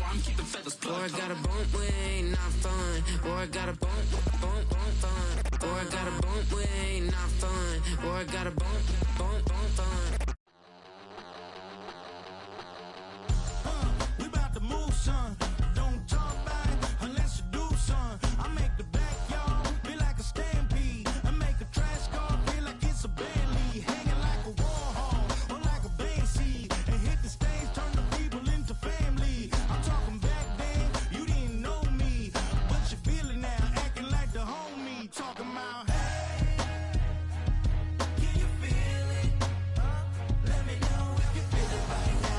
Boy, I got a bump, we ain't not fun. Boy, I got a bump, fun. Boy, I got a bump, we ain't not fun. Boy, I got a bump, fun. We about to move, son. Don't talk about it unless you do, son. I make the backyard feel like a stampede. I make a trash car feel like it's a band lead. Hanging like a war hall or like a band seed. And hit the stage, turn the people into family. I'm talking back then, you didn't know me. But you feel it now, acting like the homie. Talking about, hey, can you feel it? Let me know if you feel it right now.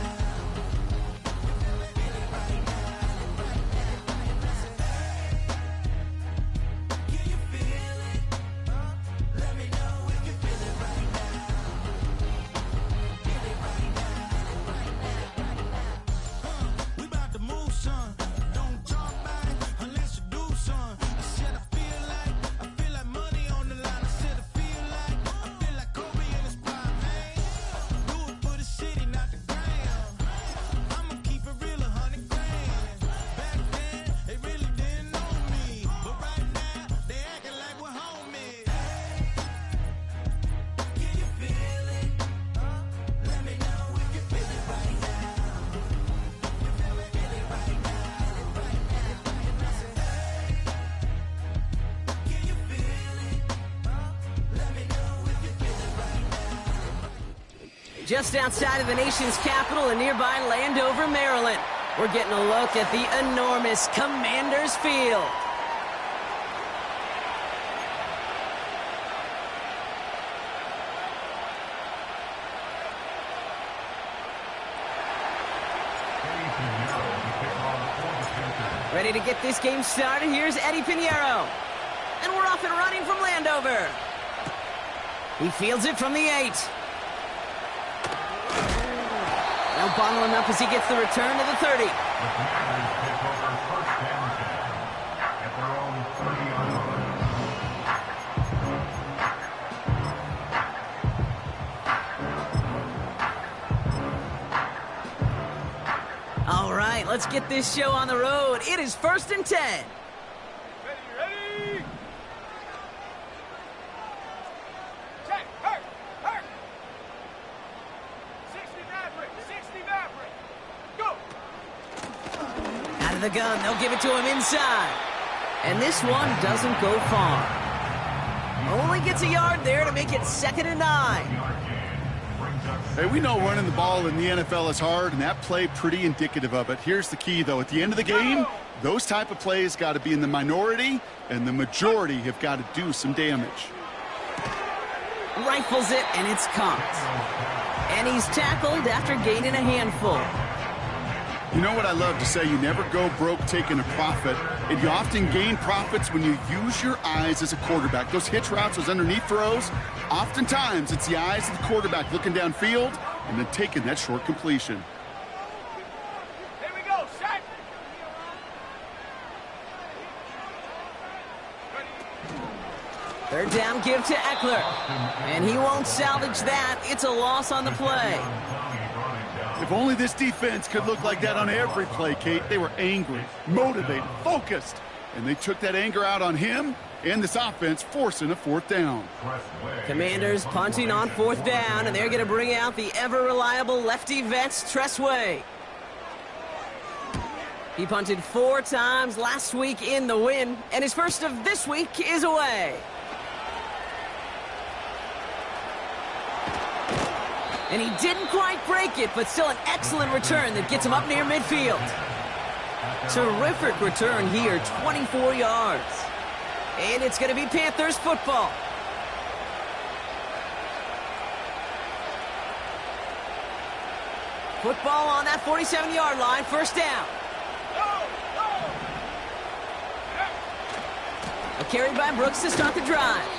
Just outside of the nation's capital in nearby Landover, Maryland, we're getting a look at the enormous Commanders Field. Ready to get this game started, here's Eddie Pinheiro. And we're off and running from Landover. He fields it from the 8. Now bottling up as he gets the return to the 30. All right, let's get this show on the road. It is 1st and 10. Ready? Check, hurt. 60 Maverick, go! Out of the gun, they'll give it to him inside. And this one doesn't go far. Only gets a yard there to make it 2nd and 9. Hey, we know running the ball in the NFL is hard, and that play pretty indicative of it. Here's the key, though. At the end of the game, those type of plays got to be in the minority, and the majority have got to do some damage. Rifles it, and it's caught. And he's tackled after gaining a handful. You know what I love to say? You never go broke taking a profit, and you often gain profits when you use your eyes as a quarterback. Those hitch routes, those underneath throws, oftentimes it's the eyes of the quarterback looking downfield and then taking that short completion. Here we go, set! Third down give to Eckler. And he won't salvage that. It's a loss on the play. If only this defense could look like that on every play, Kate. They were angry, motivated, focused, and they took that anger out on him and this offense, forcing a 4th down. Commanders punting on 4th down, and they're going to bring out the ever-reliable lefty vets, Tressway. He punted 4 times last week in the win, and his first of this week is away. And he didn't quite break it, but still an excellent return that gets him up near midfield. Terrific return here, 24 yards. And it's going to be Panthers football. Football on that 47-yard line, 1st down. A carry by Brooks to start the drive.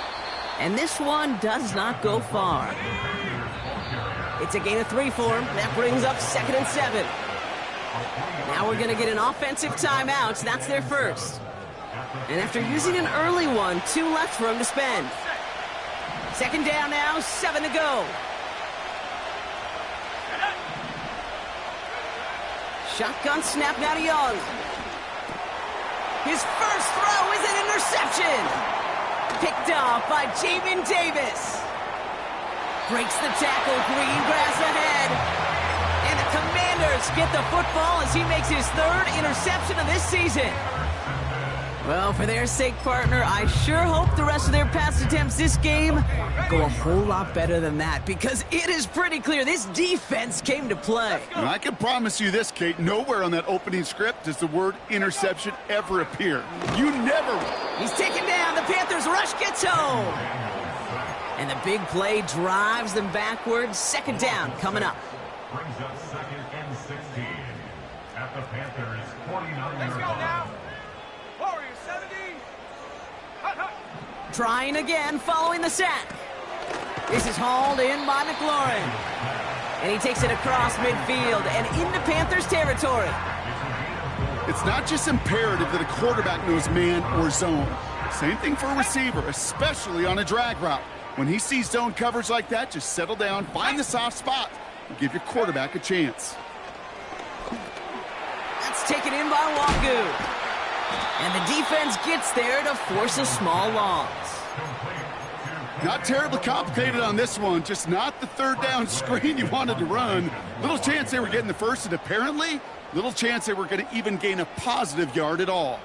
And this one does not go far. It's a gain of 3 for him. That brings up 2nd and 7. Now we're going to get an offensive timeout. That's their first. And after using an early one, 2 left for him to spend. 2nd down now, 7 to go. Shotgun snap now to Young. His first throw is an interception. Picked off by Jamin Davis. Breaks the tackle, green grass ahead. And the Commanders get the football as he makes his third interception of this season. Well, for their sake, partner, I sure hope the rest of their pass attempts this game go a whole lot better than that, because it is pretty clear this defense came to play. And I can promise you this, Kate, nowhere on that opening script does the word interception ever appear. You never... He's taken down. The Panthers rush gets home. And the big play drives them backwards. Second down coming up. Brings up 2nd and 16 at the Panthers' 49-yard Let's go line. now. Warriors 70. Hut, hut. Trying again following the sack. This is hauled in by McLaurin. And he takes it across midfield and into Panthers territory. It's not just imperative that a quarterback knows man or zone. Same thing for a receiver, especially on a drag route. When he sees zone coverage like that, just settle down, find the soft spot, and give your quarterback a chance. That's taken in by Waku. And the defense gets there to force a small loss. Not terribly complicated on this one, just not the third down screen you wanted to run. Little chance they were getting the first, and apparently, little chance they were going to even gain a positive yard at all.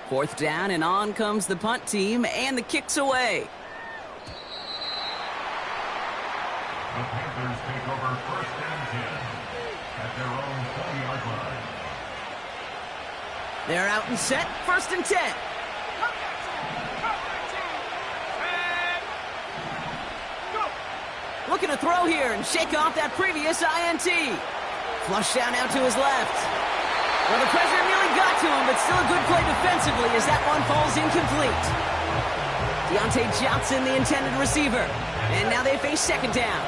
Fourth down, and on comes the punt team, and the kick's away. The Panthers take over 1st and 10 at their own 40-yard line. They're out and set, 1st and 10. Looking to throw here and shake off that previous INT. Flush down out to his left. Well, the pressure nearly got to him, but still a good play defensively as that one falls incomplete. Deontay Johnson, the intended receiver. And now they face second down.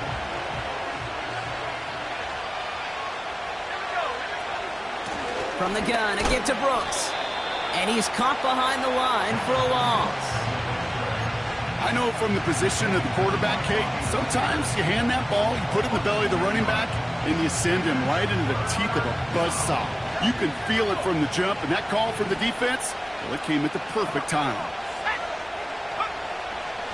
From the gun, again to Brooks. And he's caught behind the line for a loss. I know from the position of the quarterback, Kate, sometimes you hand that ball, you put it in the belly of the running back, and you send him right into the teeth of a buzzsaw. You can feel it from the jump, and that call from the defense, well, it came at the perfect time.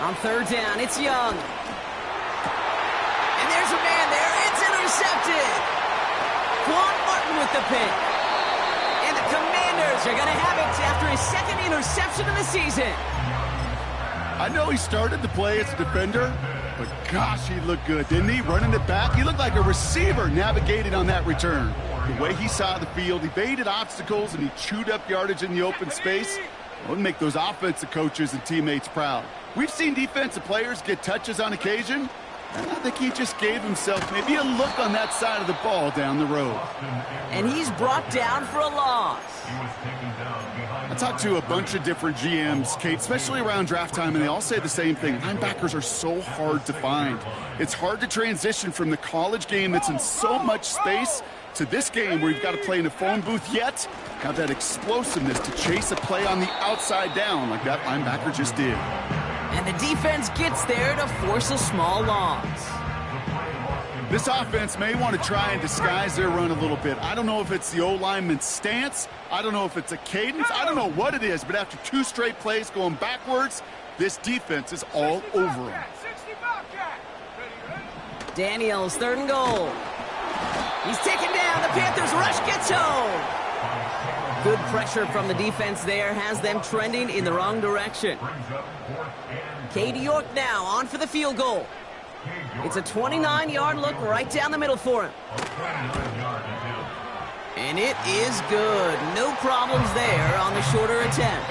On third down, it's Young. And there's a man there. It's intercepted. Quan Martin with the pick. And the Commanders are going to have it after his second interception of the season. I know he started to play as a defender, but gosh, he looked good, didn't he? Running it back, he looked like a receiver navigating on that return. The way he saw the field, he evaded obstacles, and he chewed up yardage in the open space. It would make those offensive coaches and teammates proud. We've seen defensive players get touches on occasion, and I think he just gave himself maybe a look on that side of the ball down the road. And he's brought down for a loss. I talked to a bunch of different GMs, Kate, especially around draft time, and they all say the same thing. Linebackers are so hard to find. It's hard to transition from the college game that's in so much space to this game where you've got to play in a phone booth, yet have that explosiveness to chase a play on the outside down like that linebacker just did. And the defense gets there to force a small loss. This offense may want to try and disguise their run a little bit. I don't know if it's the O-lineman's stance. I don't know if it's a cadence. I don't know what it is, but after 2 straight plays going backwards, this defense is all over them. Daniels, 3rd and goal. He's taken down. The Panthers rush gets home. Good pressure from the defense there has them trending in the wrong direction. Katie York now on for the field goal. It's a 29-yard look right down the middle for him. And it is good. No problems there on the shorter attempt.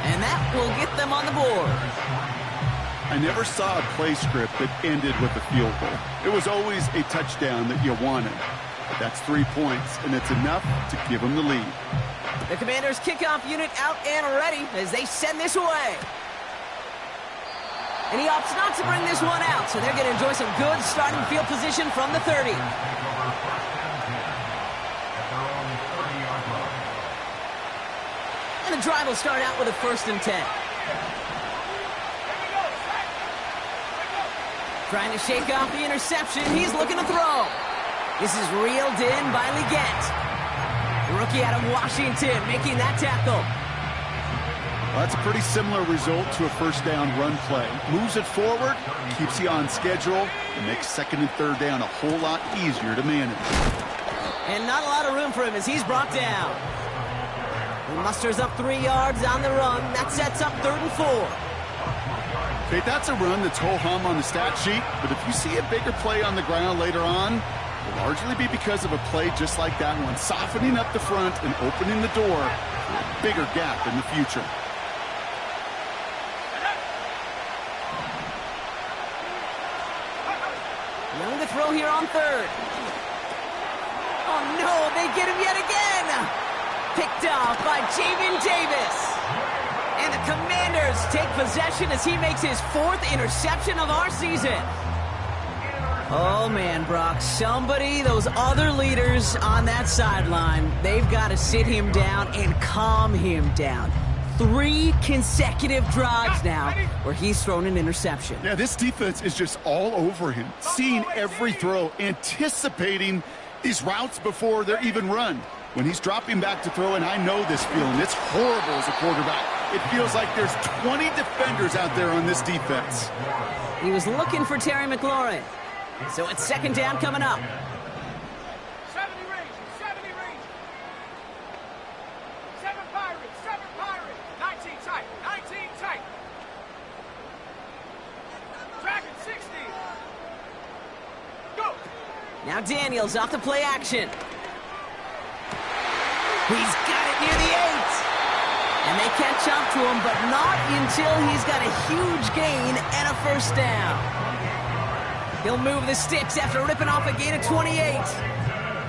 And that will get them on the board. I never saw a play script that ended with a field goal. It was always a touchdown that you wanted. But that's 3 points, and it's enough to give them the lead. The Commanders' kickoff unit out and ready as they send this away. And he opts not to bring this one out, so they're going to enjoy some good starting field position from the 30. And the drive will start out with a 1st and 10. Trying to shake off the interception. He's looking to throw. This is reeled in by Leggett. Rookie out of Washington making that tackle. Well, that's a pretty similar result to a first down run play. Moves it forward, keeps you on schedule, and makes second and third down a whole lot easier to manage. And not a lot of room for him as he's brought down. He musters up 3 yards on the run. That sets up 3rd and 4. Okay, that's a run that's ho-hum on the stat sheet, but if you see a bigger play on the ground later on, it'll largely be because of a play just like that one, softening up the front and opening the door for a bigger gap in the future. Young to throw here on 3rd. Oh no, they get him yet again! Picked off by Jamin Davis. And the Commanders take possession as he makes his 4th interception of our season. Oh man, Brock, those other leaders on that sideline, they've got to sit him down and calm him down. 3 consecutive drives now where he's thrown an interception. Yeah, this defense is just all over him, seeing every throw, anticipating these routes before they're even run. When he's dropping back to throw, and I know this feeling, it's horrible as a quarterback. It feels like there's 20 defenders out there on this defense. He was looking for Terry McLaurin. So it's 2nd down coming up. 70 range, 70 range. 7 Pirates, 7 Pirates. 19 tight, 19 tight. Dragon 60. Go. Now Daniels off to play action. He's got it near the 8. And they catch up to him, but not until he's got a huge gain and a 1st down. He'll move the sticks after ripping off a gain of 28.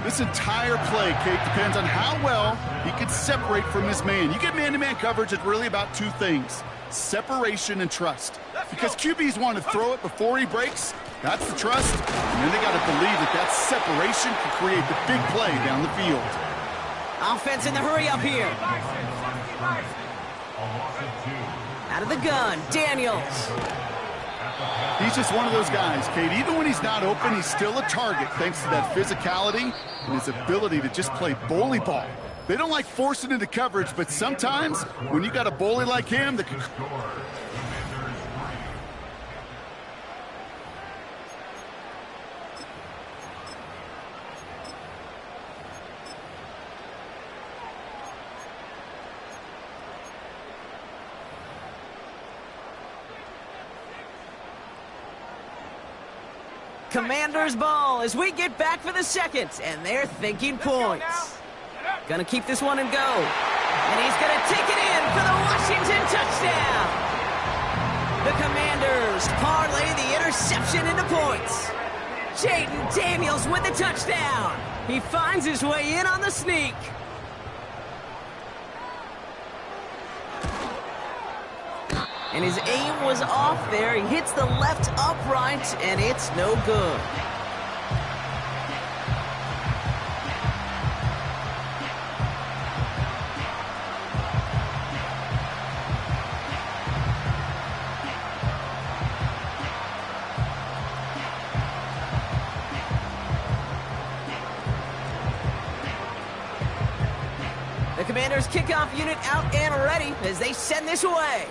This entire play, Kate, depends on how well he can separate from his man. You get man-to-man coverage, it's really about 2 things, separation and trust. Because QBs want to throw it before he breaks, that's the trust, and then they got to believe that that separation can create the big play down the field. Offense in the hurry up here. Out of the gun, Daniels. He's just one of those guys, Kate. Even when he's not open, he's still a target thanks to that physicality and his ability to just play bully ball. They don't like forcing into coverage, but sometimes when you got a bully like him that can... Commanders ball as we get back for the 2nd, and they're thinking points. Gonna keep this one and go. And he's gonna take it in for the Washington touchdown. The Commanders parlay the interception into points. Jaden Daniels with the touchdown. He finds his way in on the sneak. And his aim was off there. He hits the left upright, and it's no good. The Commanders' kickoff unit out and ready as they send this away.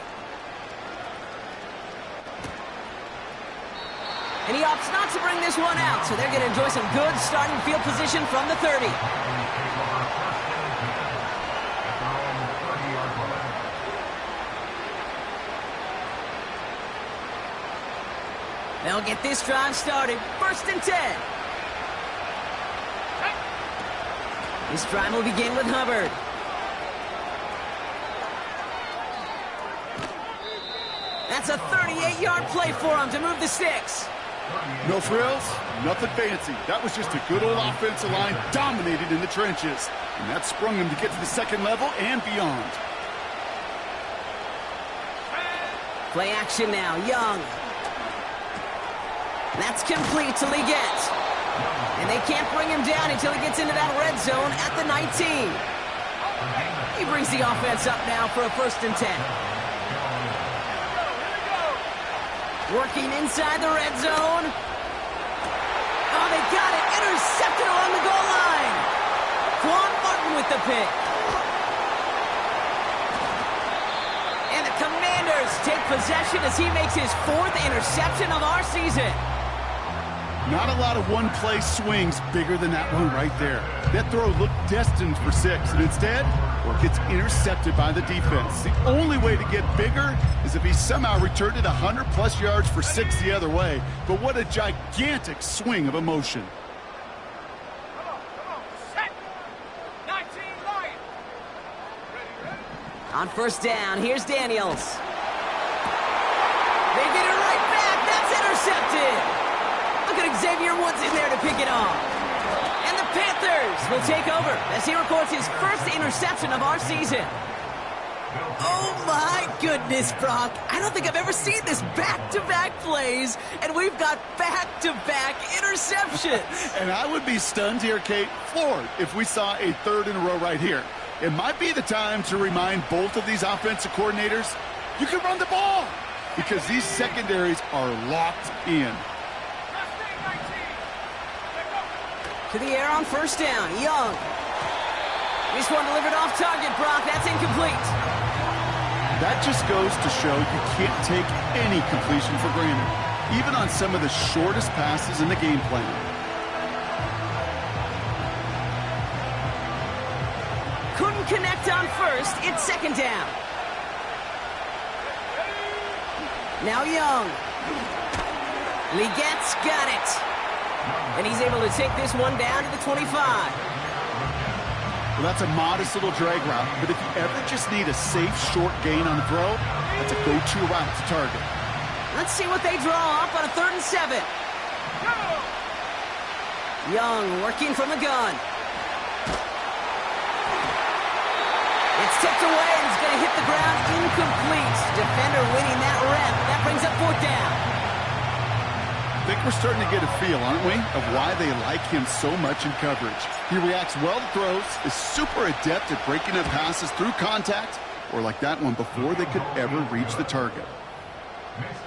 And he opts not to bring this one out, so they're going to enjoy some good starting field position from the 30. They'll get this drive started. 1st and 10. This drive will begin with Hubbard. That's a 38-yard play for him to move the sticks. No frills, nothing fancy. That was just a good old offensive line dominated in the trenches. And that sprung him to get to the 2nd level and beyond. Play action now, Young. That's complete to Leggett. And they can't bring him down until he gets into that red zone at the 19. He brings the offense up now for a 1st and 10. Working inside the red zone. Oh, they got it. Intercepted along the goal line. Quan Martin with the pick. And the Commanders take possession as he makes his 4th interception of our season. Not a lot of one-play swings bigger than that one right there. That throw looked destined for 6, and instead, well, it gets intercepted by the defense. The only way to get bigger is if he somehow returned it 100-plus yards for 6 the other way. But what a gigantic swing of emotion. Come on, set. 19 Lions. Ready. On first down, here's Daniels. They get it right back. That's intercepted. Look at Xavier Woods in there to pick it off. And the Panthers will take over as he records his 1st interception of our season. Oh my goodness, Brock. I don't think I've ever seen this back-to-back plays, and we've got back-to-back interceptions. And I would be stunned here, Kate, floored, if we saw a 3rd in a row right here. It might be the time to remind both of these offensive coordinators, you can run the ball, because these secondaries are locked in. To the air on first down, Young. This one delivered off target, Brock. That's incomplete. That just goes to show you can't take any completion for granted, even on some of the shortest passes in the game plan. Couldn't connect on first. It's 2nd down. Now Young. Legette's got it. And he's able to take this one down to the 25. Well, that's a modest little drag route, but if you ever just need a safe, short gain on the throw, that's a go-to route to target. Let's see what they draw up on a 3rd and 7. Young working from the gun. It's tipped away and it's going to hit the ground incomplete. Defender winning that rep. That brings up 4th down. I think we're starting to get a feel, aren't we, of why they like him so much in coverage. He reacts well to throws, is super adept at breaking up passes through contact, or like that one before they could ever reach the target.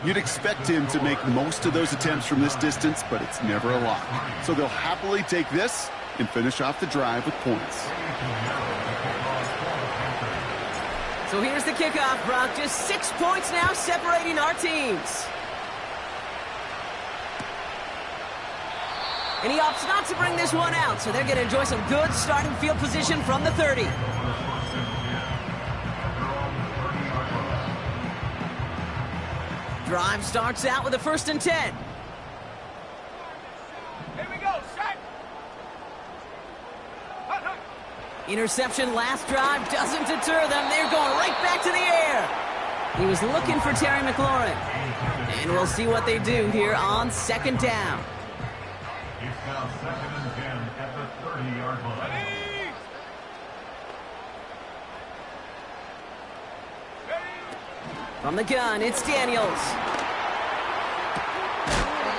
You'd expect him to make most of those attempts from this distance, but it's never a lot. So they'll happily take this and finish off the drive with points. So here's the kickoff, Brock. Just 6 points now separating our teams. And he opts not to bring this one out, so they're going to enjoy some good starting field position from the 30. Drive starts out with a 1st and 10. Here we go, set. Interception last drive doesn't deter them. They're going right back to the air. He was looking for Terry McLaurin. And we'll see what they do here on 2nd down. It's now 2nd and 10 at the 30-yard line. From the gun, it's Daniels.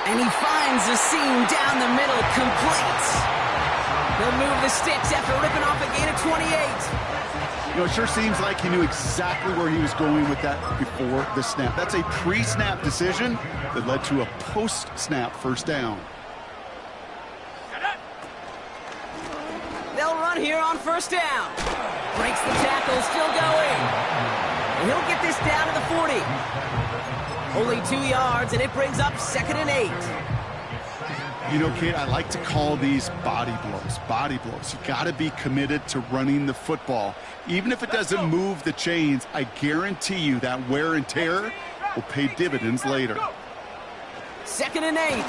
And he finds the seam down the middle, complete. He'll move the sticks after ripping off a gain of 28. You know, it sure seems like he knew exactly where he was going with that before the snap. That's a pre-snap decision that led to a post-snap 1st down. They'll run here on 1st down. Breaks the tackle, still going. And he'll get this down to the 40. Only 2 yards, and it brings up 2nd and 8. You know, Kate, I like to call these body blows. Body blows. You got to be committed to running the football. Even if it doesn't move the chains, I guarantee you that wear and tear will pay dividends later. 2nd and 8.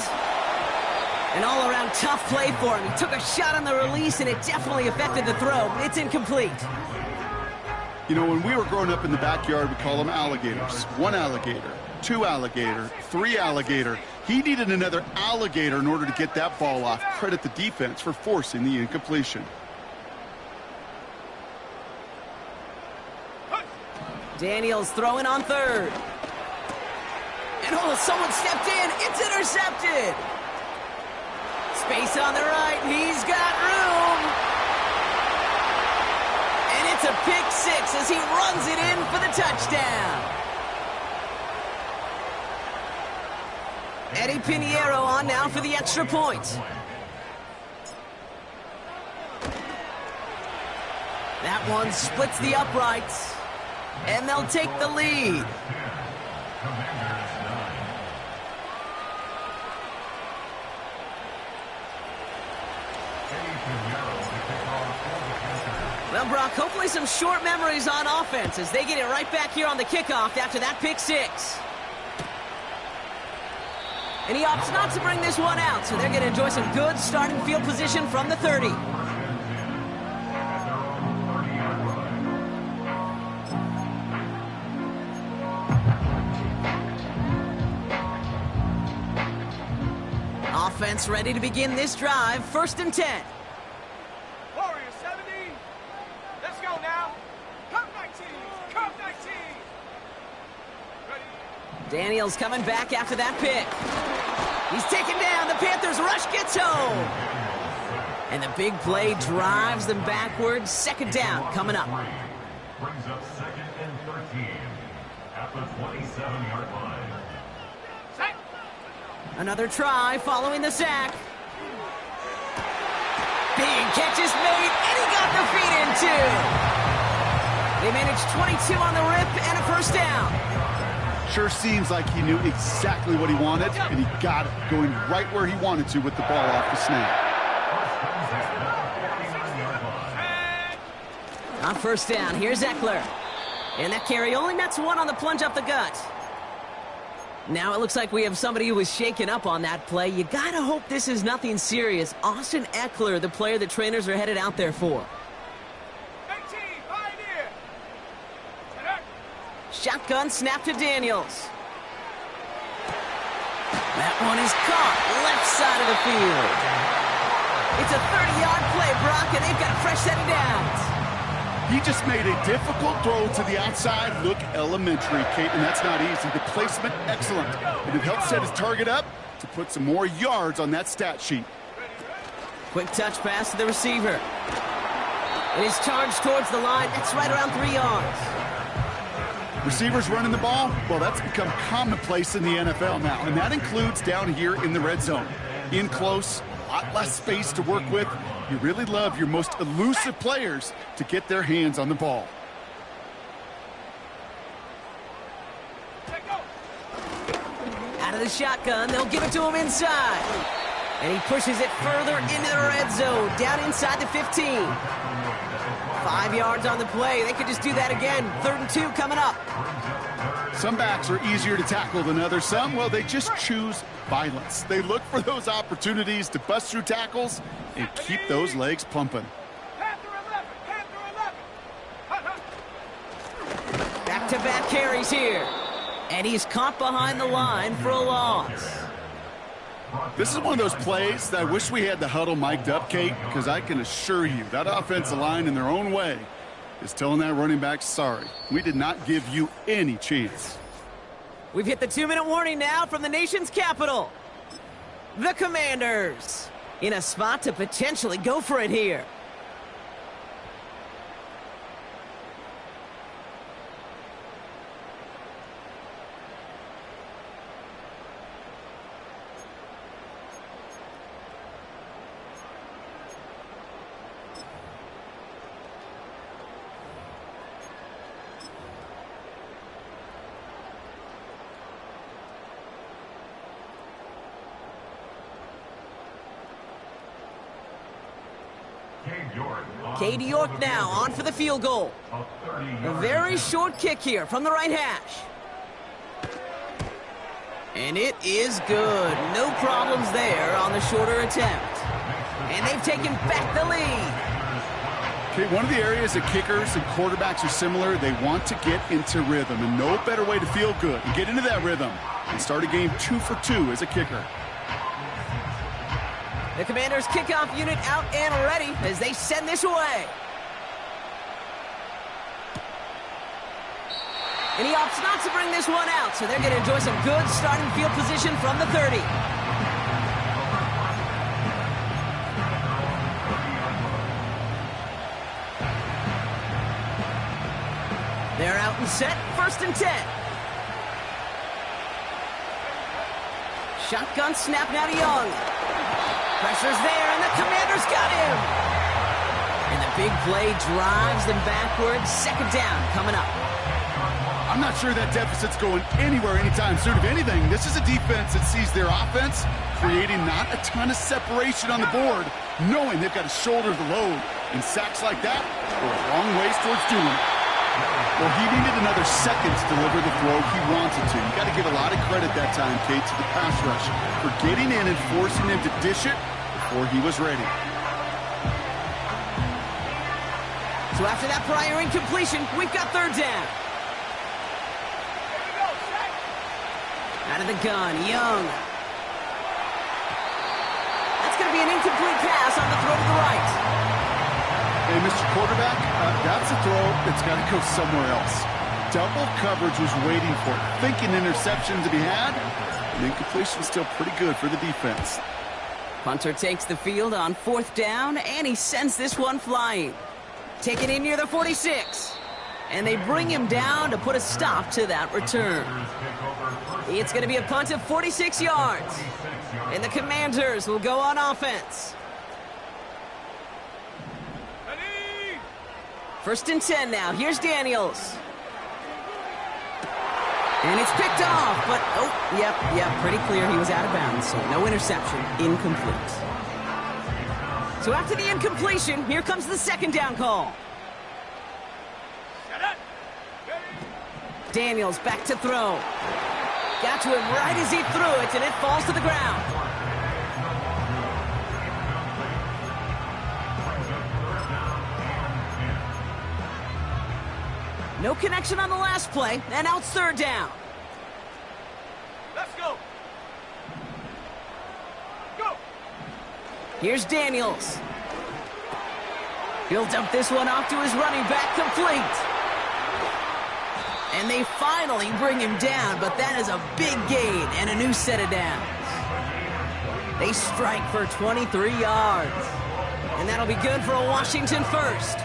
An all-around tough play for him. He took a shot on the release, and it definitely affected the throw, but it's incomplete. You know, when we were growing up in the backyard, we call them alligators. 1 alligator, 2 alligator, 3 alligator. He needed another alligator in order to get that ball off. Credit the defense for forcing the incompletion. Daniels throwing on 3rd. And oh, someone stepped in. It's intercepted. Space on the right. He's got room. And it's a pick 6 as he runs it in for the touchdown. Eddie Pinheiro on now for the extra point. That one splits the uprights, and they'll take the lead. Well, Brock, hopefully some short memories on offense as they get it right back here on the kickoff after that pick six. And he opts not to bring this one out, so they're going to enjoy some good starting field position from the 30. Offense ready to begin this drive, 1st and 10. Warriors 70. Let's go now. Come 19. Come 19. Ready? Daniels coming back after that pick. He's taken down. The Panthers rush gets home. And the big play drives them backwards. 2nd down coming up. Brings up 2nd and 13 at the 27-yard line. Set. Another try following the sack. Big catch is made, and he got the feet in too. They managed 22 on the rip and a 1st down. Sure seems like he knew exactly what he wanted, and he got it, going right where he wanted to with the ball off the snap. On 1st down, here's Eckler. And that carry only nets 1 on the plunge up the gut. Now it looks like we have somebody who was shaken up on that play. You gotta hope this is nothing serious. Austin Eckler, the player the trainers are headed out there for. 18. Pioneer. Set. Shotgun snap to Daniels. That one is caught left side of the field. It's a 30-yard play, Brock, and they've got a fresh set of downs. He just made a difficult throw to the outside. Look elementary, Kate, and that's not easy. The placement, excellent. And it helped set his target up to put some more yards on that stat sheet. Quick touch pass to the receiver. It is charged towards the line. That's right around 3 yards. Receivers running the ball, well, that's become commonplace in the NFL now, and that includes down here in the red zone. In close, a lot less space to work with. You really love your most elusive players to get their hands on the ball. Out of the shotgun, they'll give it to him inside. And he pushes it further into the red zone, down inside the 15. 5 yards on the play. They could just do that again. 3rd and 2 coming up. Some backs are easier to tackle than others. Some, well, they just choose violence. They look for those opportunities to bust through tackles and keep those legs pumping. Panther 11. Panther 11. Back-to-back carries here. And he's caught behind the line for a loss. This is one of those plays that I wish we had the huddle mic'd up, Kate, because I can assure you that offensive line in their own way is telling that running back, sorry, we did not give you any chance. We've hit the 2-minute warning now from the nation's capital. The Commanders in a spot to potentially go for it here. Cade York now on for the field goal. A very short kick here from the right hash. And it is good. No problems there on the shorter attempt. And they've taken back the lead. Okay, one of the areas that kickers and quarterbacks are similar, they want to get into rhythm. And no better way to feel good and get into that rhythm and start a game 2 for 2 as a kicker. The Commanders' kickoff unit out and ready as they send this away. And he opts not to bring this one out, so they're going to enjoy some good starting field position from the 30. They're out and set, 1st and 10. Shotgun snap now to Young. Pressure's there, and the Commanders got him. And the big play drives them backwards. Second down coming up. I'm not sure that deficit's going anywhere anytime soon. If anything, this is a defense that sees their offense creating not a ton of separation on the board, knowing they've got to shoulder the load. And sacks like that go a long ways towards doing it. Well, he needed another second to deliver the throw he wanted to. You got to give a lot of credit that time, Kate, to the pass rush for getting in and forcing him to dish it before he was ready. So after that prior incompletion, we've got third down. Out of the gun, Young. That's going to be an incomplete pass on the throw to the right. Hey, Mr. Quarterback, that's a throw that's got to go somewhere else. Double coverage was waiting for it, thinking interception to be had, and incompletion still pretty good for the defense. Punter takes the field on fourth down, and he sends this one flying. Taken in near the 46. And they bring him down to put a stop to that return. It's going to be a punt of 46 yards. And the Commanders will go on offense. First and 10 now. Here's Daniels. And it's picked off, but, yep, pretty clear he was out of bounds, so no interception, incomplete. So after the incompletion, here comes the second down call. Daniels back to throw. Got to him right as he threw it, and it falls to the ground. No connection on the last play, and now it's third down. Let's go. Go. Here's Daniels. He'll dump this one off to his running back, complete. And they finally bring him down, but that is a big gain and a new set of downs. They strike for 23 yards. And that'll be good for a Washington first.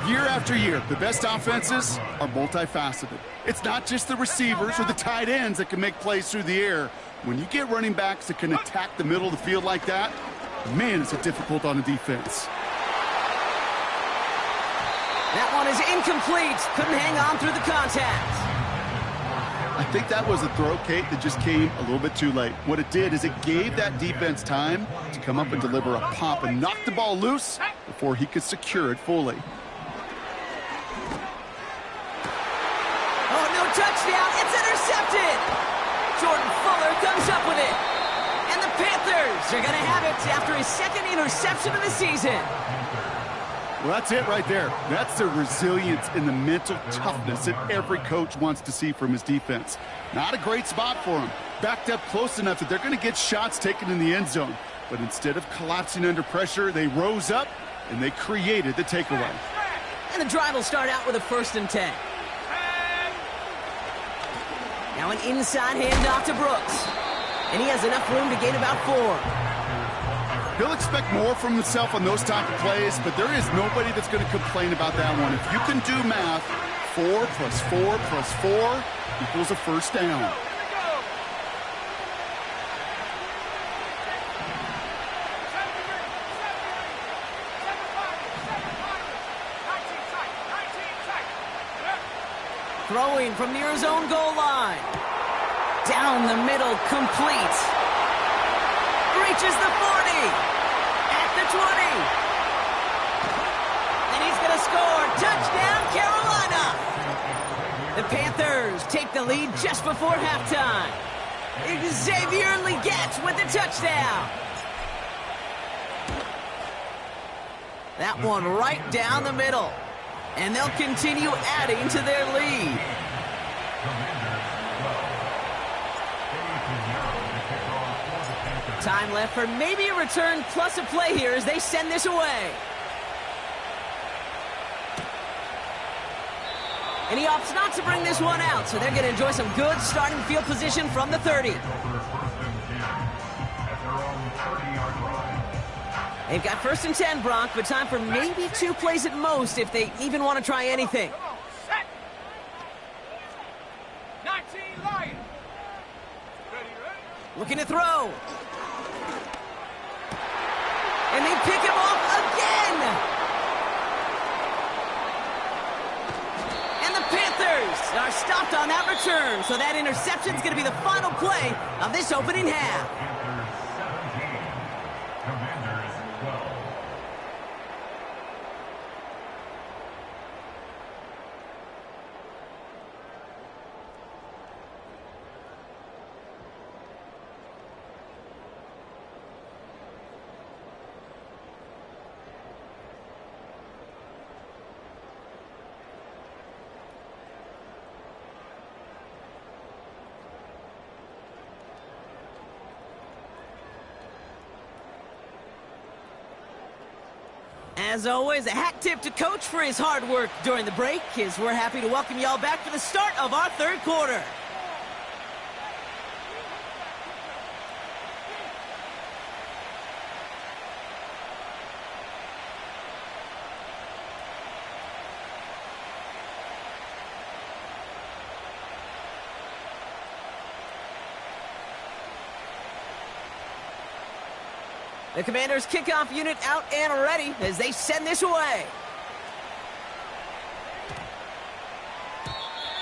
Year after year, the best offenses are multifaceted. It's not just the receivers or the tight ends that can make plays through the air. When you get running backs that can attack the middle of the field like that, man, is it difficult on a defense. That one is incomplete. Couldn't hang on through the contact. I think that was a throw, Kate, that just came a little bit too late. What it did is it gave that defense time to come up and deliver a pop and knock the ball loose before he could secure it fully. Oh, no touchdown. It's intercepted. Jordan Fuller comes up with it. And the Panthers are going to have it after his second interception of the season. Well, that's it right there. That's the resilience and the mental toughness that every coach wants to see from his defense. Not a great spot for him. Backed up close enough that they're going to get shots taken in the end zone. But instead of collapsing under pressure, they rose up and they created the takeaway. And the drive will start out with a 1st and 10. Now an inside handoff to Brooks. And he has enough room to gain about 4. He'll expect more from himself on those type of plays, but there is nobody that's going to complain about that one. If you can do math, 4 plus 4 plus 4 equals a first down. Throwing from near his own goal line. Down the middle, complete. Reaches the 40. At the 20. And he's going to score. Touchdown, Carolina. The Panthers take the lead just before halftime. Xavier Legette with the touchdown. That one right down the middle. And they'll continue adding to their lead. Time left for maybe a return plus a play here as they send this away. And he opts not to bring this one out, so they're going to enjoy some good starting field position from the 30. They've got 1st and 10, Brock, but time for maybe 2 plays at most if they even want to try anything. Come on, set. 19 Lions. Ready. Looking to throw. And they pick him off again. return, so that interception's going to be the final play of this opening half. Panthers 17, Commanders 12. As always, a hat tip to Coach for his hard work during the break, as we're happy to welcome y'all back for the start of our third quarter. The Commanders' kickoff unit out and ready as they send this away.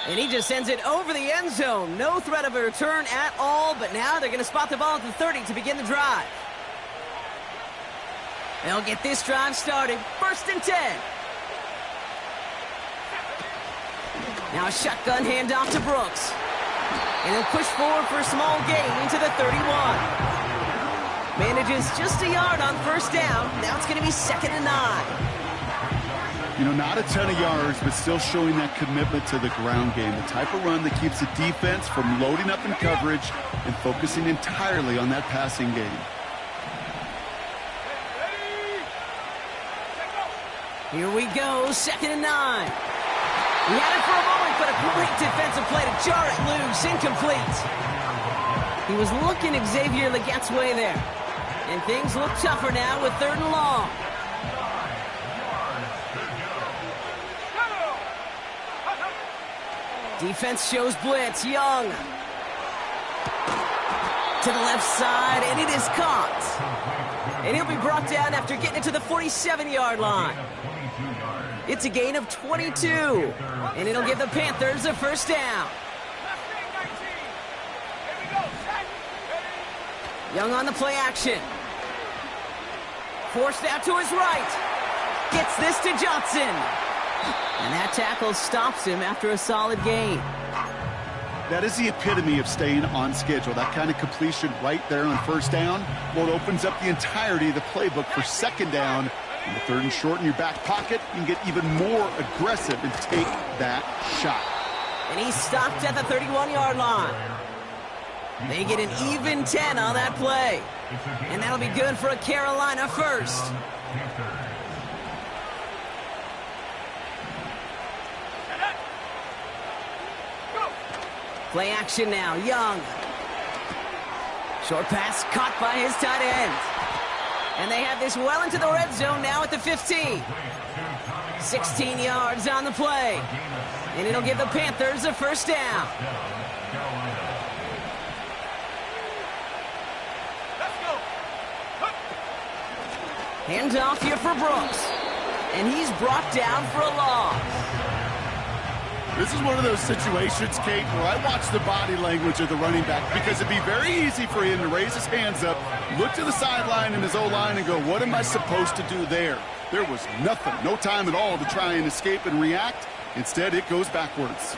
And he just sends it over the end zone. No threat of a return at all, but now they're going to spot the ball at the 30 to begin the drive. They'll get this drive started. 1st and 10. Now a shotgun handoff to Brooks. And he'll push forward for a small gain into the 31. Manages just a yard on 1st down. Now it's going to be 2nd and 9. You know, not a ton of yards, but still showing that commitment to the ground game. The type of run that keeps the defense from loading up in coverage and focusing entirely on that passing game. Here we go, 2nd and 9. He had it for a moment, but a great defensive play to jar it loose, incomplete. He was looking Xavier Legette's way there. And things look tougher now with 3rd and long. Defense shows blitz. Young. To the left side, and it is caught. And he'll be brought down after getting it to the 47-yard line. It's a gain of 22. And it'll give the Panthers a 1st down. Young on the play action. Forced out to his right. Gets this to Johnson. And that tackle stops him after a solid gain. That is the epitome of staying on schedule. That kind of completion right there on 1st down. Well, it opens up the entirety of the playbook for 2nd down. And the 3rd and short in your back pocket, you can get even more aggressive and take that shot. And he's stopped at the 31-yard line. They get an even 10 on that play. And that'll be good for a Carolina 1st. Play action now, Young. Short pass caught by his tight end. And they have this well into the red zone now at the 15. 16 yards on the play. And it'll give the Panthers a 1st down. Handoff here for Brooks. And he's brought down for a loss. This is one of those situations, Kate, where I watch the body language of the running back, because it'd be very easy for him to raise his hands up, look to the sideline in his O-line and go, what am I supposed to do there? There was nothing, no time at all to try and escape and react. Instead, it goes backwards.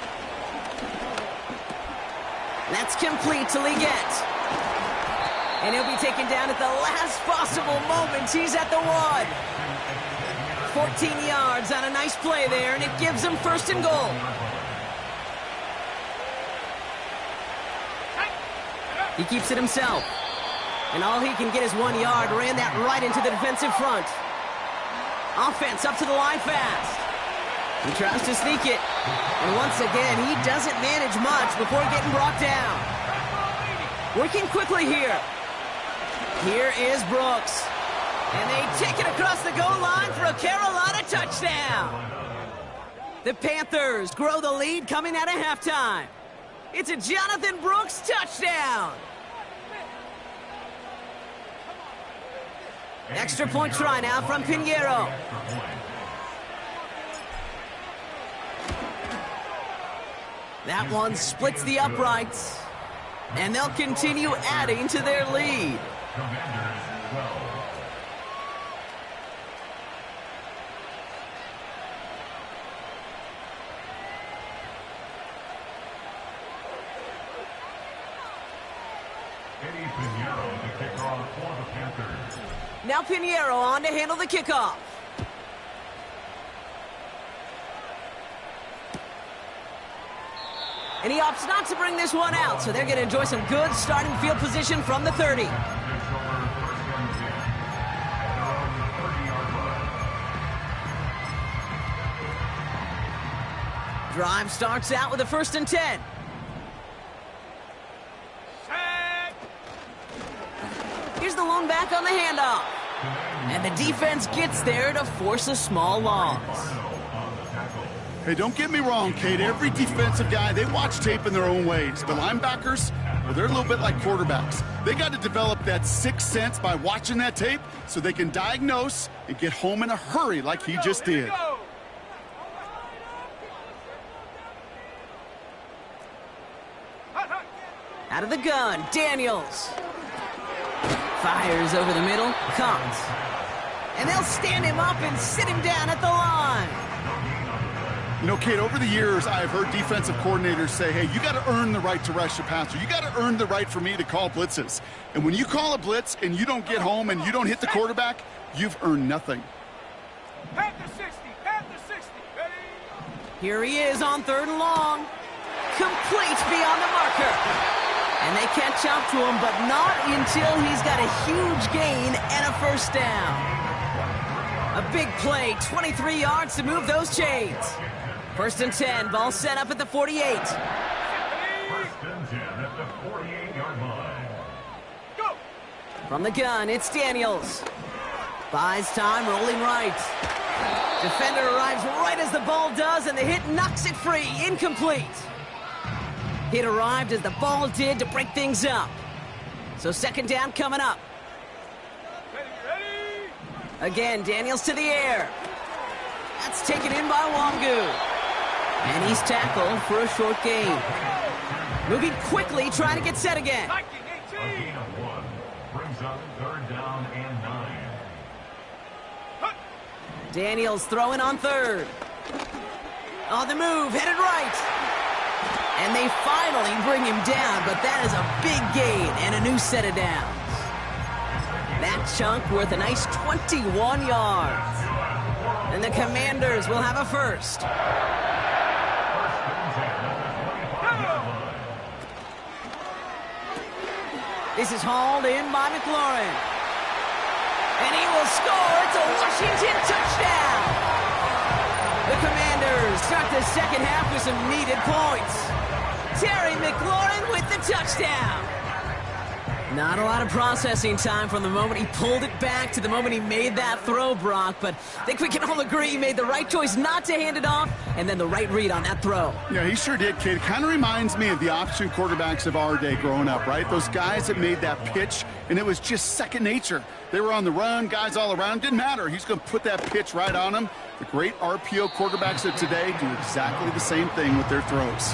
That's complete to Leggett. And he'll be taken down at the last possible moment. He's at the 1. 14 yards on a nice play there, and it gives him 1st and goal. He keeps it himself. And all he can get is 1 yard. Ran that right into the defensive front. Offense up to the line fast. He tries to sneak it. And once again, he doesn't manage much before getting brought down. Working quickly here. Here is Brooks. And they take it across the goal line for a Carolina touchdown. The Panthers grow the lead coming out of halftime. It's a Jonathan Brooks touchdown. Extra point try now from Pinheiro. That one splits the uprights. And they'll continue adding to their lead. Commanders 12. Eddie Pinheiro to kick off for the Panthers. Now Pinheiro on to handle the kickoff. And he opts not to bring this one out, so they're going to enjoy some good starting field position from the 30. Takes over first and 10 at their own 30-yard line. Drive starts out with a 1st and 10. Here's the lone back on the handoff. And the defense gets there to force a small loss. Hey, don't get me wrong, Kate. Every defensive guy, they watch tape in their own ways. The linebackers, well, they're a little bit like quarterbacks. They got to develop that sixth sense by watching that tape so they can diagnose and get home in a hurry like he just did. Out of the gun, Daniels. Fires over the middle, Cox. And they'll stand him up and sit him down at the line. You know, Kate, over the years, I've heard defensive coordinators say, hey, you got to earn the right to rush your passer. You got to earn the right for me to call blitzes. And when you call a blitz and you don't get home and you don't hit the quarterback, you've earned nothing. Panther 60, Panther 60, ready? Here he is on 3rd and long. Complete beyond the marker. And they catch up to him, but not until he's got a huge gain and a 1st down. A big play, 23 yards to move those chains. 1st and 10, ball set up at the 48. 1st and 10 at the 48-yard line. Go! From the gun, it's Daniels. Buys time, rolling right. Defender arrives right as the ball does, and the hit knocks it free, incomplete. Hit arrived as the ball did to break things up. So 2nd down coming up. Ready? Again, Daniels to the air. That's taken in by Wangu. And he's tackled for a short gain. Moving quickly, trying to get set again. Viking A gain of 1 brings up 3rd down and 9. Daniels throwing on 3rd. On the move, headed right. And they finally bring him down, but that is a big gain and a new set of downs. That chunk worth a nice 21 yards. And the Commanders will have a 1st. This is hauled in by McLaurin. And he will score. It's a Washington touchdown. The Commanders start the 2nd half with some needed points. Terry McLaurin with the touchdown. Not a lot of processing time from the moment he pulled it back to the moment he made that throw, Brock, but I think we can all agree he made the right choice not to hand it off, and then the right read on that throw. Yeah, he sure did, Kate. It kind of reminds me of the option quarterbacks of our day growing up, right? Those guys that made that pitch, and it was just second nature. They were on the run, guys all around. Didn't matter. He's going to put that pitch right on him. The great RPO quarterbacks of today do exactly the same thing with their throws.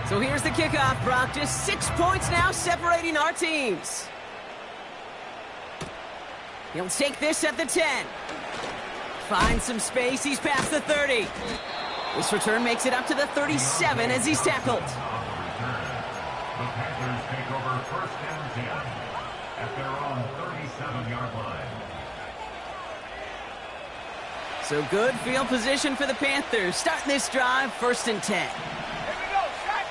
So here's the kickoff, Brock. Just 6 points now separating our teams. He'll take this at the 10. Finds some space. He's past the 30. This return makes it up to the 37 as he's tackled. The Panthers take over 1st and 10 at their own 37-yard line. So good field position for the Panthers. Starting this drive, 1st and 10. Here we go, set!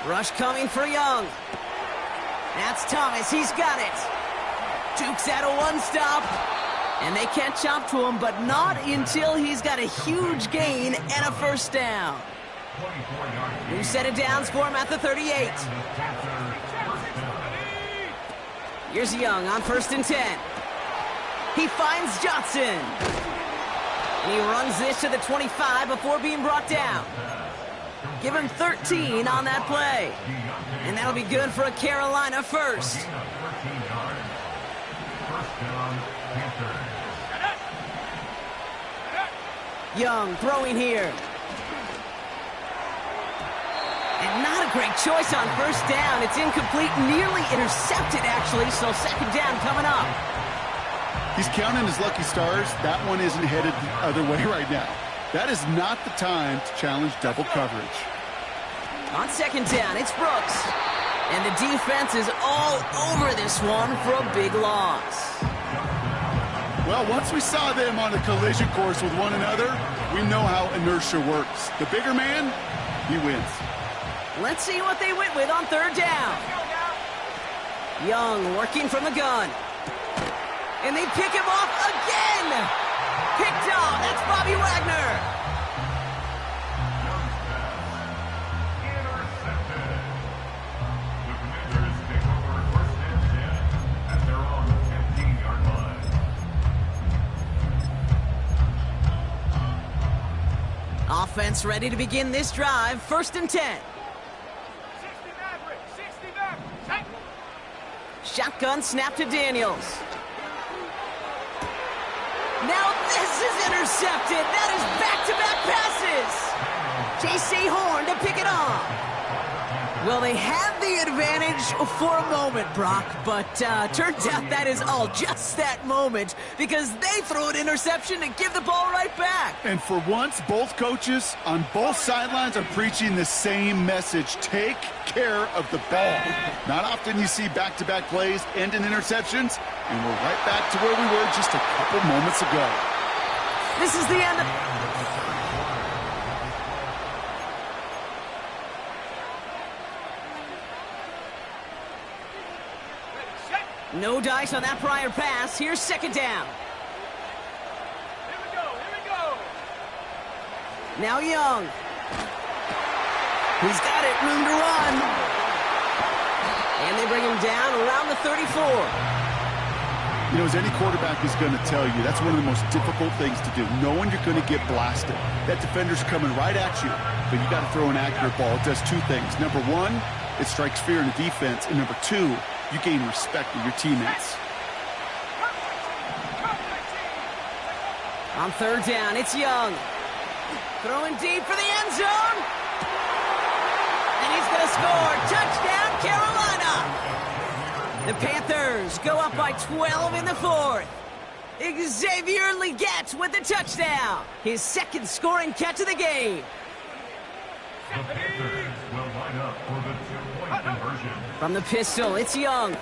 Rush coming for Young. That's Thomas. He's got it. Duke's at a 1-stop. And they catch up to him, but not until he's got a huge gain and a 1st down. New set of downs for him at the 38. Here's Young on 1st and 10. He finds Johnson. And he runs this to the 25 before being brought down. Give him 13 on that play. And that'll be good for a Carolina first. Gain of 13 yards. First down, Panthers. Young throwing here. And not a great choice on first down. It's incomplete, nearly intercepted, actually, so second down coming up. He's counting his lucky stars. That one isn't headed the other way right now. That is not the time to challenge double coverage. On second down, it's Brooks. And the defense is all over this one for a big loss. Well, once we saw them on a collision course with one another, we know how inertia works. The bigger man, he wins. Let's see what they went with on third down. Young working from the gun. And they pick him off again. Picked off. That's Bobby Wagner. Intercepted. The Commanders take over first and 10 at their own 15-yard line. Offense ready to begin this drive. First and 10. 60 Maverick, 60 Maverick, take. Shotgun snap to Daniels. Now this is intercepted. That is back-to-back passes. J.C. Horn to pick it off. Well, they had the advantage for a moment, Brock, but turns out that is all just that moment because they throw an interception to give the ball right back. And for once, both coaches on both sidelines are preaching the same message. Take care of the ball. Not often you see back-to-back plays end in interceptions, and we're right back to where we were just a couple moments ago. This is the end of... No dice on that prior pass. Here's second down. Here we go, here we go. Now Young. He's got it, room to run. And they bring him down around the 34. You know, as any quarterback is going to tell you, that's one of the most difficult things to do, knowing you're going to get blasted. That defender's coming right at you, but you got to throw an accurate ball. It does two things. Number one, it strikes fear in the defense, and number two, you gain respect with your teammates. On third down, it's Young. Throwing deep for the end zone. And he's going to score. Touchdown, Carolina. The Panthers go up by 12 in the fourth. Xavier Legette with the touchdown. His second scoring catch of the game. The Panthers will line up for the two-point conversion. From the pistol, it's Young.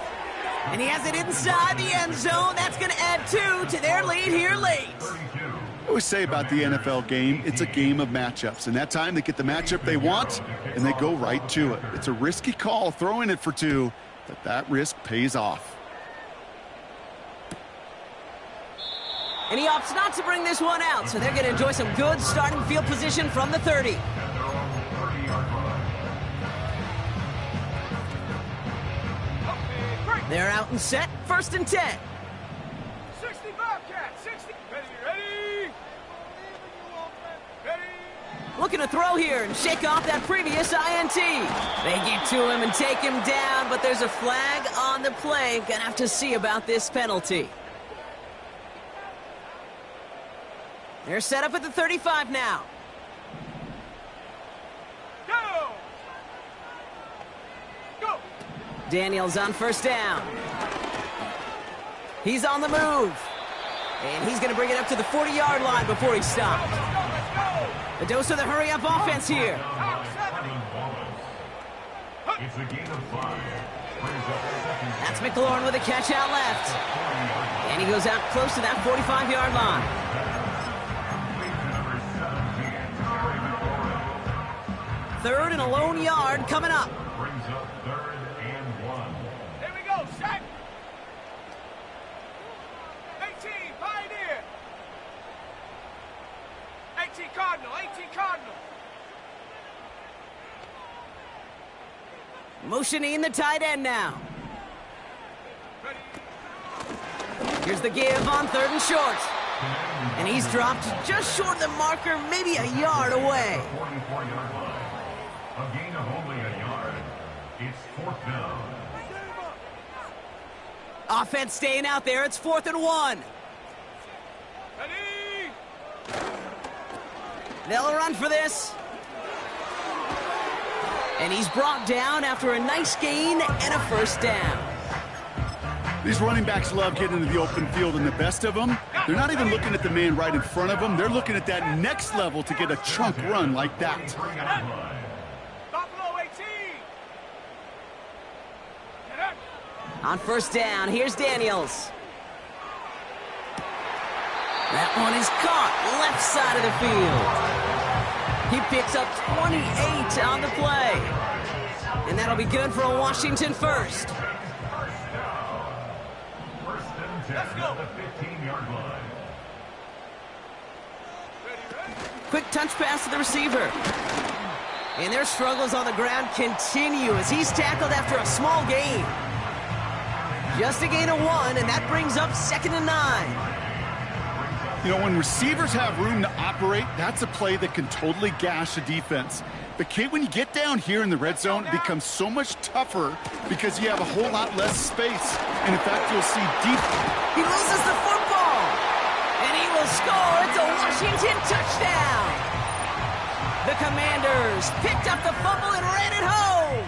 And he has it inside the end zone. That's going to add 2 to their lead here late. 32. I always say about the NFL game, it's a game of matchups. And that time they get the matchup they want, and they go right to it. It's a risky call throwing it for 2, but that risk pays off. And he opts not to bring this one out, so they're going to enjoy some good starting field position from the 30. At their own 30-yard line. They're out and set, first and 10. 60 Bobcat, 60. Ready? Ready? Looking to throw here and shake off that previous INT. They get to him and take him down, but there's a flag on the play. Gonna have to see about this penalty. They're set up at the 35 now. Go! Go! Daniels on first down. He's on the move. And he's going to bring it up to the 40-yard line before he stopped. Let's go! The dose of the hurry-up offense here. Top 7. It's a gain of 5. Brings up second. That's McLaurin with a catch out left. And he goes out close to that 45-yard line. Number 17, Terry McLaurin. Third and a lone yard coming up. Brings up 3rd and 1. Here we go, set. 18, Pioneer. 18 Cardinal, 18 Cardinal. Motioning the tight end now. Ready? Here's the give on third and short. And he's dropped just short of the marker, maybe a yard away. 44-yard line. A gain of only a yard. It's 4th down. Offense staying out there. It's 4th and 1. Ready? They'll run for this. And he's brought down after a nice gain and a first down. These running backs love getting into the open field, and the best of them, they're not even looking at the man right in front of them. They're looking at that next level to get a chunk run like that. Buffalo 18. Get up. On first down, here's Daniels. That one is caught left side of the field. He picks up 28 on the play. And that'll be good for a Washington first. Let's go. The 15-yard line. Quick touch pass to the receiver. And their struggles on the ground continue as he's tackled after a small gain. Just a gain of 1, and that brings up 2nd and 9. You know, when receivers have room to operate, that's a play that can totally gash a defense. But, Kate, when you get down here in the red zone, it becomes so much tougher because you have a whole lot less space. And, in fact, you'll see deep. He loses the football, and he will score. It's a Washington touchdown. The Commanders picked up the fumble and ran it home.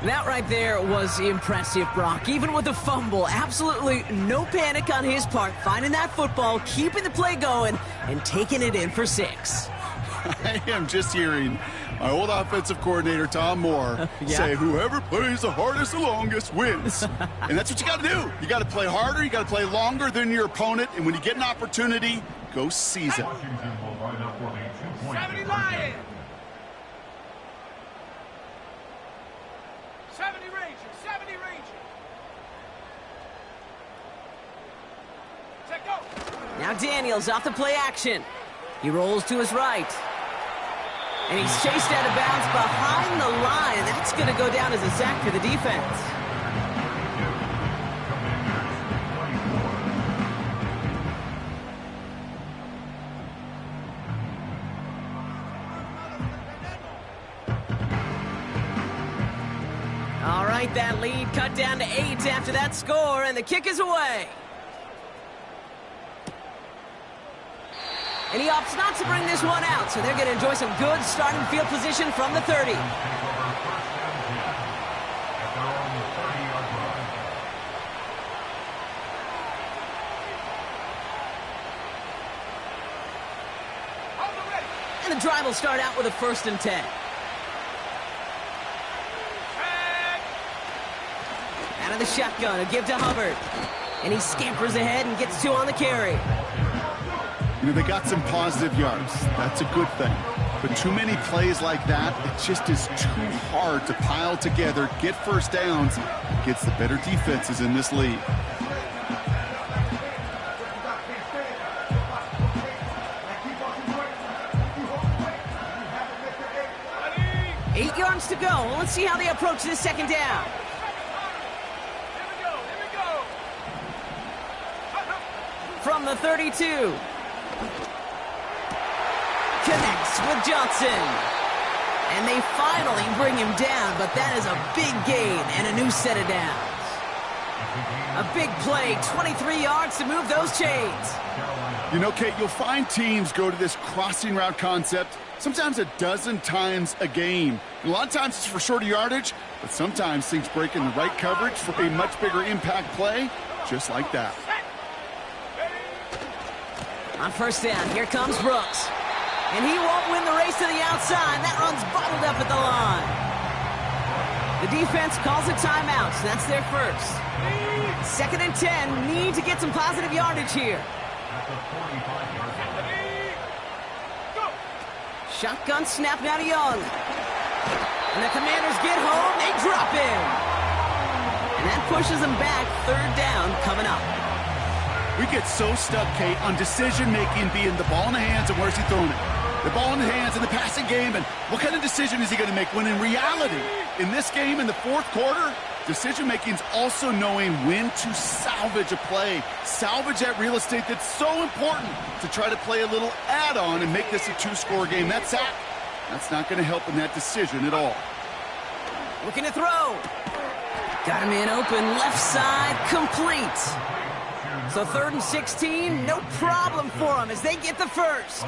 That right there was impressive, Brock. Even with the fumble, absolutely no panic on his part. Finding that football, keeping the play going, and taking it in for 6. I am just hearing my old offensive coordinator, Tom Moore, say whoever plays the hardest the longest wins. And that's what you got to do. You got to play harder. You got to play longer than your opponent. And when you get an opportunity, go seize it. Washington will line up for a 2-point 70 conversion. Lions. 70 Rangers. 70 Rangers. Set go. Now Daniels off the play action. He rolls to his right. And he's chased out of bounds behind the line. That's going to go down as a sack for the defense. All right, that lead cut down to 8 after that score, and the kick is away. And he opts not to bring this one out, so they're going to enjoy some good starting field position from the 30. And the drive will start out with a 1st and 10. Out of the shotgun, a give to Hubbard. And he scampers ahead and gets 2 on the carry. You know, they got some positive yards. That's a good thing. But too many plays like that, it just is too hard to pile together, get first downs, gets the better defenses in this league. Ready? 8 yards to go. Let's see how they approach this 2nd down. From the 32. Connects with Johnson. And they finally bring him down, but that is a big gain and a new set of downs. A big play, 23 yards to move those chains. You know, Kate, you'll find teams go to this crossing route concept sometimes a dozen times a game. And a lot of times it's for shorter yardage, but sometimes things break in the right coverage for a much bigger impact play, just like that. On first down, here comes Brooks. And he won't win the race to the outside. That run's bottled up at the line. The defense calls a timeout, so that's their first. 2nd and 10, need to get some positive yardage here. Shotgun snap now to Young. And the Commanders get home, they drop him. And that pushes them back, 3rd down coming up. We get so stuck, Kate, on decision-making being the ball in the hands and where's he throwing it. The ball in the hands in the passing game, and what kind of decision is he going to make? When in reality, in this game, in the 4th quarter, decision-making is also knowing when to salvage a play. Salvage that real estate that's so important to try to play a little add-on and make this a 2-score game. That sack That's not going to help in that decision at all. Looking to throw. Got a man open, left side, complete. So 3rd and 16, no problem for them as they get the first.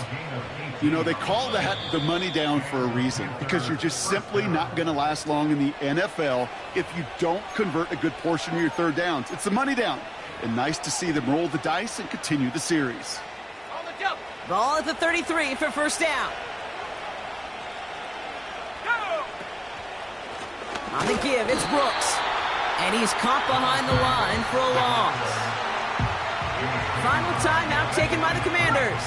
You know, they call that the money down for a reason, because you're just simply not going to last long in the NFL if you don't convert a good portion of your 3rd downs. It's the money down. And nice to see them roll the dice and continue the series. Ball at the 33 for first down. On the give, it's Brooks. And he's caught behind the line for a loss. Final timeout taken by the Commanders.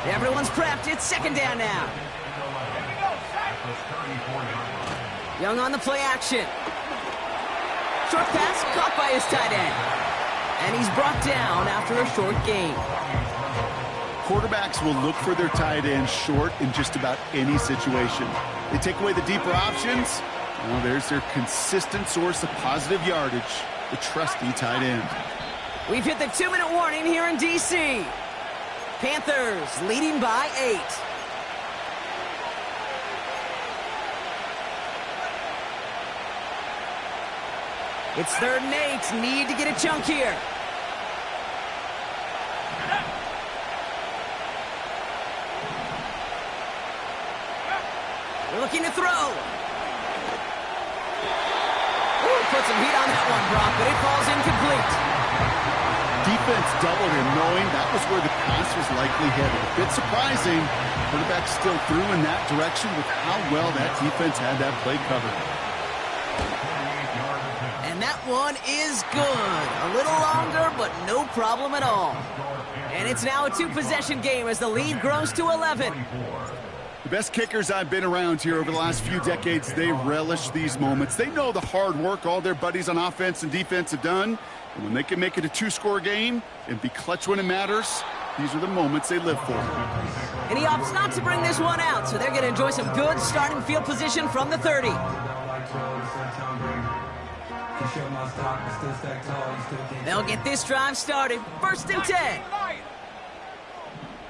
Everyone's prepped. It's 2nd down now. Young on the play action. Short pass caught by his tight end. And he's brought down after a short gain. Quarterbacks will look for their tight end short in just about any situation. They take away the deeper options. Well, there's their consistent source of positive yardage, the trusty tight end. We've hit the 2-minute warning here in D.C. Panthers leading by 8. It's 3rd and 8. Need to get a chunk here. They're looking to throw. Ooh, put some heat on that one, Brock, but it falls incomplete. Defense doubled him, knowing that was where the pass was likely headed. A bit surprising. Quarterback still threw in that direction with how well that defense had that play covered. And that one is good. A little longer, but no problem at all. And it's now a 2-possession game as the lead grows to 11. The best kickers I've been around here over the last few decades, they relish these moments. They know the hard work all their buddies on offense and defense have done. And when they can make it a 2-score game and be clutch when it matters, these are the moments they live for. And he opts not to bring this one out, so they're going to enjoy some good starting field position from the 30. They'll get this drive started. 1st and 10.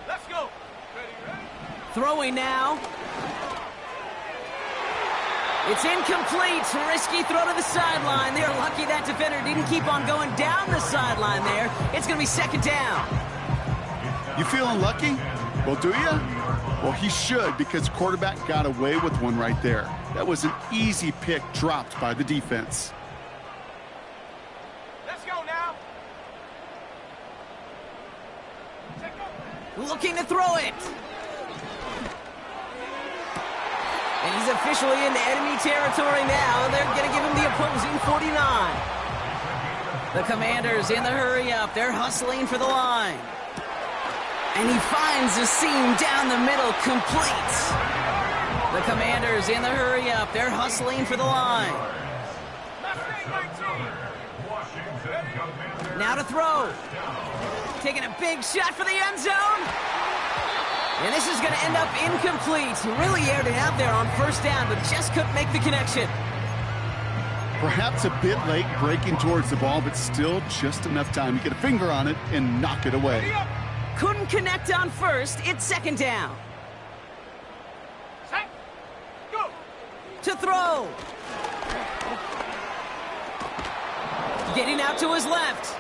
Let's go. Throwing now. It's incomplete. Risky throw to the sideline. They're lucky that defender didn't keep on going down the sideline there. It's going to be 2nd down. You feeling lucky? Well, do you? Well, he should, because quarterback got away with one right there. That was an easy pick dropped by the defense. Let's go now. Looking to throw it. And he's officially into enemy territory now. They're going to give him the opposing 49. The Commanders in the hurry up. They're hustling for the line. And he finds a seam down the middle, complete. The Commanders in the hurry up. They're hustling for the line. Now to throw. Taking a big shot for the end zone. And this is going to end up incomplete. He really aired it out there on 1st down, but just couldn't make the connection. Perhaps a bit late breaking towards the ball, but still just enough time to get a finger on it and knock it away. Couldn't connect on 1st. It's 2nd down. Set. Go. To throw. Getting out to his left.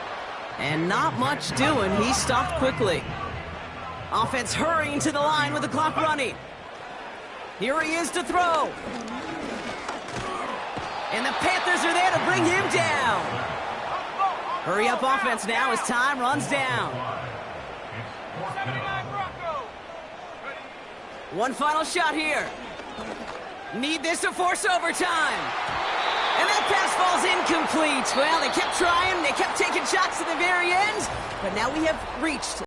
And not much doing. He stopped quickly. Offense hurrying to the line with the clock running. Here he is to throw. And the Panthers are there to bring him down. Hurry up offense now as time runs down. One final shot here. Need this to force overtime. And that pass falls incomplete. Well, they kept trying. They kept taking shots to the very end. But now we have reached